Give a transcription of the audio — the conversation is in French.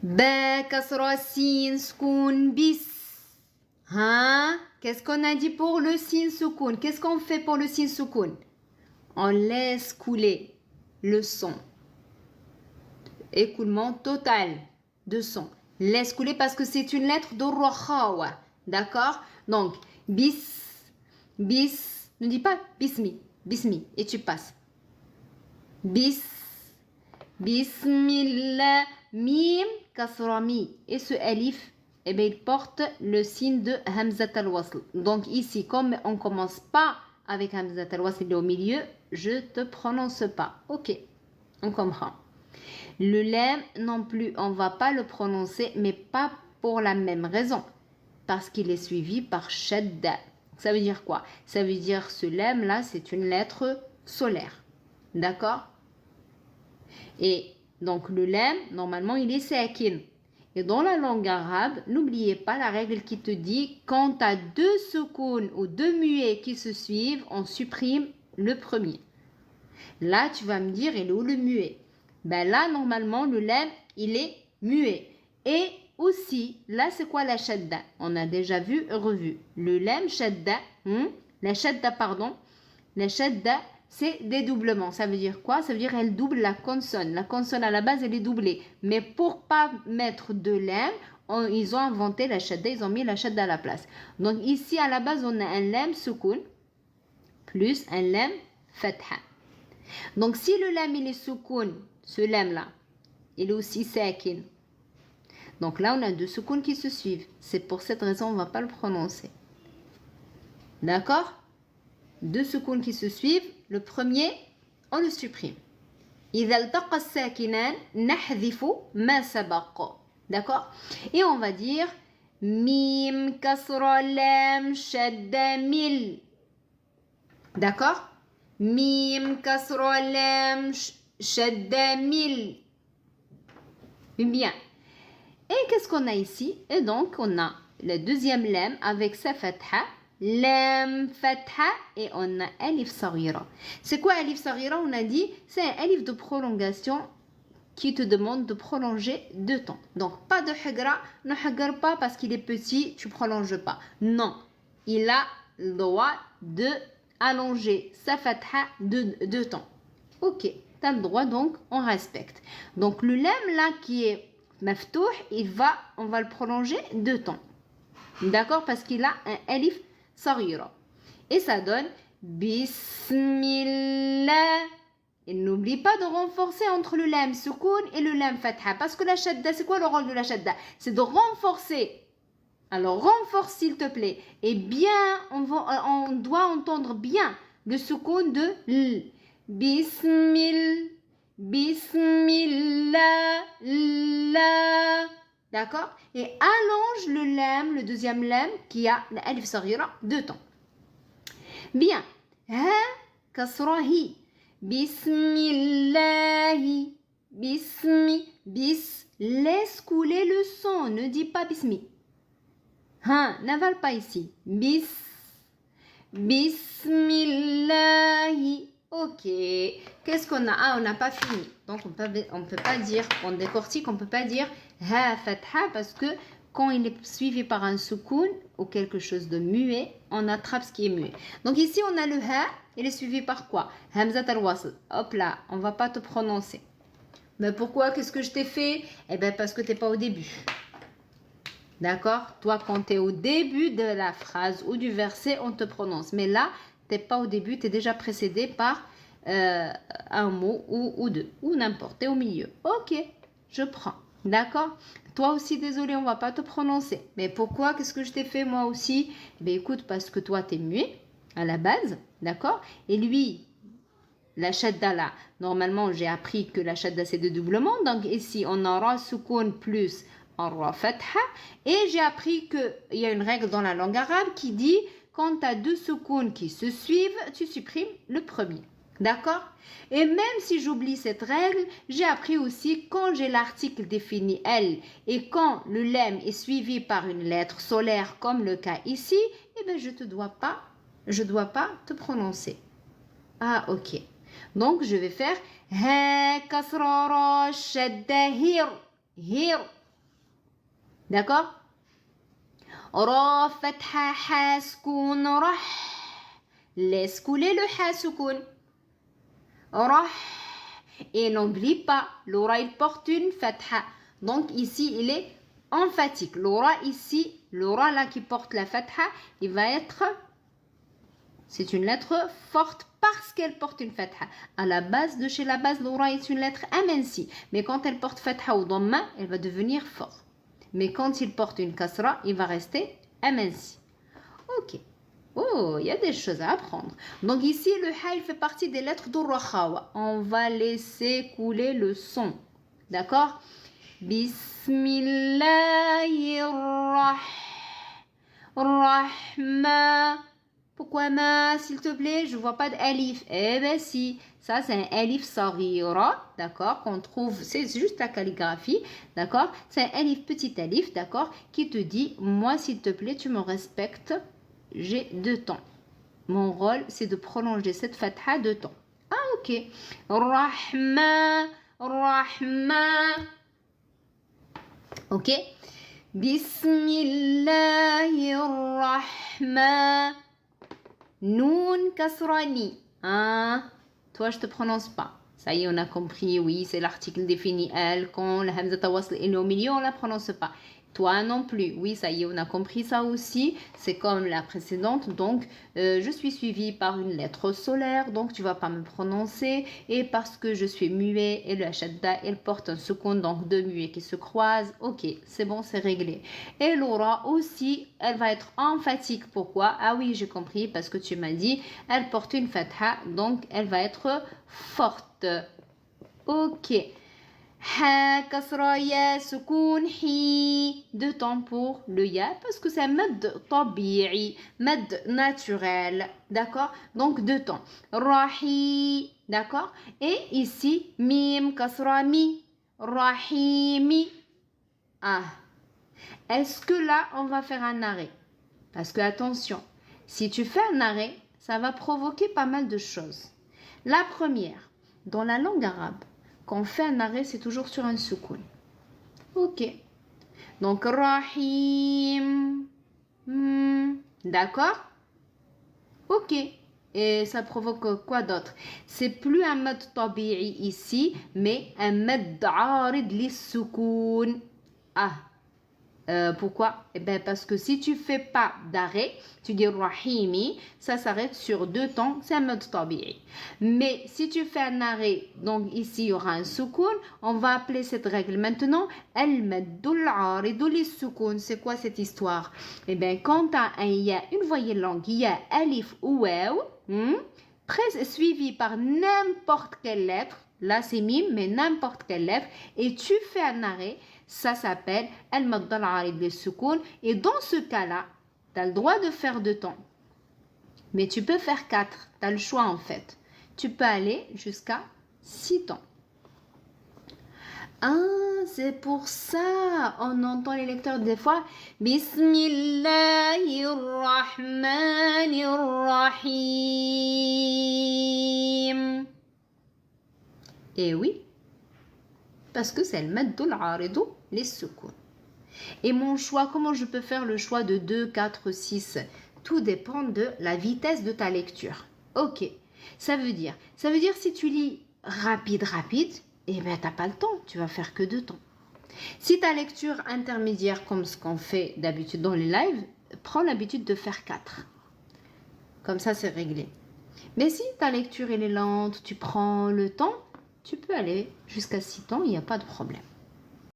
Ba kasra sin skoun bis. Hein? Qu'est-ce qu'on a dit pour le sin soukoun? Qu'est-ce qu'on fait pour le sin soukoun? On laisse couler le son. Écoulement total de son. Laisse couler parce que c'est une lettre de rohawa. D'accord? Donc, bis, bis. Ne dis pas bismi, bismi. Et tu passes. Bis, bismillah, mim, kasra mi. Et ce alif, eh bien, il porte le signe de hamzat al-wasl. Donc ici, comme on ne commence pas avec hamzat al-wasl, il est au milieu, je ne te prononce pas. Ok, on comprend. Le lem non plus, on ne va pas le prononcer, mais pas pour la même raison. Parce qu'il est suivi par shadda. Ça veut dire quoi? Ça veut dire ce lem là, c'est une lettre solaire. D'accord? Et donc le lem, normalement, il est sakin. Et dans la langue arabe, n'oubliez pas la règle qui te dit quand tu as deux soukoun ou deux muets qui se suivent, on supprime le premier. Là, tu vas me dire, il est où le muet? Ben là, normalement, le lem, il est muet. Et aussi, là, c'est quoi la shadda? On a déjà vu, revu. Le lem shadda, la shadda, c'est dédoublement. Ça veut dire quoi? Ça veut dire elle double la consonne. La consonne à la base, elle est doublée. Mais pour pas mettre de lem, ils ont inventé la shadda, ils ont mis la shadda à la place. Donc ici, à la base, on a un lem soukoun plus un lem fatha. Donc si le lem, il est soukoun, ce lem là, il est aussi sakin. Donc là, on a deux soukouns qui se suivent. C'est pour cette raison, on ne va pas le prononcer. D'accord? Deux soukouns qui se suivent. Le premier, on le supprime. إذا التقى الساكنان نحذف ما سبق. D'accord? Et on va dire mim kasra lam shadda mil. D'accord? Mim kasra lam shadda mil. Bien. Et qu'est-ce qu'on a ici? Et donc, on a le deuxième lem avec sa fatha. Lam fatha et on a alif saghira. C'est quoi alif saghira? On a dit, c'est un alif de prolongation qui te demande de prolonger deux temps. Donc, pas de hagra, ne hagar pas parce qu'il est petit, tu prolonges pas. Non, il a le droit de allonger sa fatha de deux temps. Ok, tu as le droit, donc on respecte. Donc, le lem là qui est maftouh, on va le prolonger deux temps. D'accord? Parce qu'il a un alif saghira. Et ça donne Bismillah. Et n'oublie pas de renforcer entre le lam soukoun et le lam fatha. Parce que la shadda, c'est quoi le rôle de la shadda? C'est de renforcer. Alors renforce s'il te plaît. Et bien, on doit entendre bien le soukoun de l. Bismillah. Bismillah. La. D'accord? Et allonge le lam, le deuxième lam qui a l'alif saghira deux temps. Bien. Ha kasra hi. Bismillahi. Bismi. Bis. Laisse couler le son. Ne dis pas bismi. Hein, n'avale pas ici. Bis. Bismillahi. Ok. Qu'est-ce qu'on a? Ah, on n'a pas fini. Donc, on peut pas dire, on décortique, on peut pas dire ha fatha parce que quand il est suivi par un soukoun ou quelque chose de muet, on attrape ce qui est muet. Donc ici, on a le ha, il est suivi par quoi? Hamzat al-wasl. Hop là, on va pas te prononcer. Mais pourquoi? Qu'est-ce que je t'ai fait? Eh bien, parce que tu n'es pas au début. D'accord? Toi, quand tu es au début de la phrase ou du verset, on te prononce. Mais là, tu n'es pas au début, tu es déjà précédé par un mot ou deux. Ou n'importe, tu es au milieu. Ok, je prends. D'accord? Toi aussi, désolé, on ne va pas te prononcer. Mais pourquoi? Qu'est-ce que je t'ai fait moi aussi? Eh bien, écoute, parce que toi, tu es muet à la base. D'accord? Et lui, la shadda là, normalement, j'ai appris que la shadda, c'est de doublement. Donc ici, on aura soukoun plus aura fatha. Et j'ai appris qu'il y a une règle dans la langue arabe qui dit quand tu as deux soukouns qui se suivent, tu supprimes le premier. D'accord? Et même si j'oublie cette règle, j'ai appris aussi quand j'ai l'article défini elle et quand le lem est suivi par une lettre solaire comme le cas ici, eh bien je dois pas te prononcer. Ah ok. Donc je vais faire ha kasra ra shadda hir. Hir. D'accord? Ra fatha ha sukun rah. Laisse couler le ha sukun. Rah. Et n'oublie pas, l'aura il porte une fatha. Donc ici il est emphatique. L'aura ici, l'aura là qui porte la fatha, il va être, c'est une lettre forte parce qu'elle porte une fatha. À la base, de chez la base, l'aura est une lettre amincie. Mais quand elle porte fatha ou dhamma, elle va devenir forte. Mais quand il porte une kasra, il va rester aminci. Ok. Oh, il y a des choses à apprendre. Donc ici, le ha, il fait partie des lettres d'Ur-Rakhawa. On va laisser couler le son. D'accord? Bismillahirrahmanirrahim. Pourquoi ma, s'il te plaît? Je vois pas d'alif. Eh ben si, ça c'est un alif saghira, d'accord, qu'on trouve, c'est juste la calligraphie, d'accord? C'est un alif, petit alif, d'accord, qui te dit, moi s'il te plaît, tu me respectes. J'ai 2 temps. Mon rôle, c'est de prolonger cette fatha 2 temps. Ah, ok. Rahma, Rahma. Ok. Bismillahirrahman. Noun kasrani. Ah, toi, je te prononce pas. Ça y est, on a compris, oui, c'est l'article défini elle. Quand le hamza wasl est au milieu, on la prononce pas. Toi non plus. Oui, ça y est, on a compris ça aussi. C'est comme la précédente. Donc, je suis suivie par une lettre solaire. Donc, tu vas pas me prononcer. Et parce que je suis muet et le shadda, elle porte un seconde. Donc, 2 muets qui se croisent. Ok, c'est bon, c'est réglé. Et l'aura aussi, elle va être emphatique. Pourquoi? Ah oui, j'ai compris. Parce que tu m'as dit, elle porte une fatha. Donc, elle va être forte. Ok. Ha, kasra, ya, sukun, hi. 2 temps pour le ya parce que c'est un mad tabi'i, mad naturel. D'accord? Donc 2 temps. Rahi. D'accord? Et ici, mim, kasra, mi. Rahimi. Ah. Est-ce que là, on va faire un arrêt? Parce que attention, si tu fais un arrêt, ça va provoquer pas mal de choses. La première, dans la langue arabe, quand on fait un arrêt, c'est toujours sur un soukoun. Ok. Donc, rahim. D'accord? Ok. Et ça provoque quoi d'autre? C'est plus un mad tabi'i ici, mais un mad arid li soukoun. Ah. Pourquoi? Eh ben parce que si tu fais pas d'arrêt, tu dis rahimi, ça s'arrête sur 2 temps, c'est un mode tabi'i. Mais si tu fais un arrêt, donc ici il y aura un soukoun, on va appeler cette règle maintenant al-maddul aridu lis-soukoun. C'est quoi cette histoire? Eh bien quand il y a une voyelle longue, il y a alif ou waw, suivi par n'importe quelle lettre. Là, c'est mim, mais n'importe quelle lettre. Et tu fais un arrêt. Ça s'appelle al-madd al-arid lis-soukoun. Et dans ce cas-là, tu as le droit de faire 2 temps. Mais tu peux faire 4. Tu as le choix en fait. Tu peux aller jusqu'à 6 temps. Ah, c'est pour ça. On entend les lecteurs des fois. Bismillahirrahmanirrahim. Et oui, parce que c'est le maddul aridu lis-soukoun. Et mon choix, comment je peux faire le choix de 2, 4, 6? Tout dépend de la vitesse de ta lecture. Ok, ça veut dire si tu lis rapide, eh bien t'as pas le temps, tu vas faire que 2 temps. Si ta lecture intermédiaire, comme ce qu'on fait d'habitude dans les lives, prends l'habitude de faire 4. Comme ça, c'est réglé. Mais si ta lecture elle est lente, tu prends le temps, tu peux aller jusqu'à 6 temps, il n'y a pas de problème.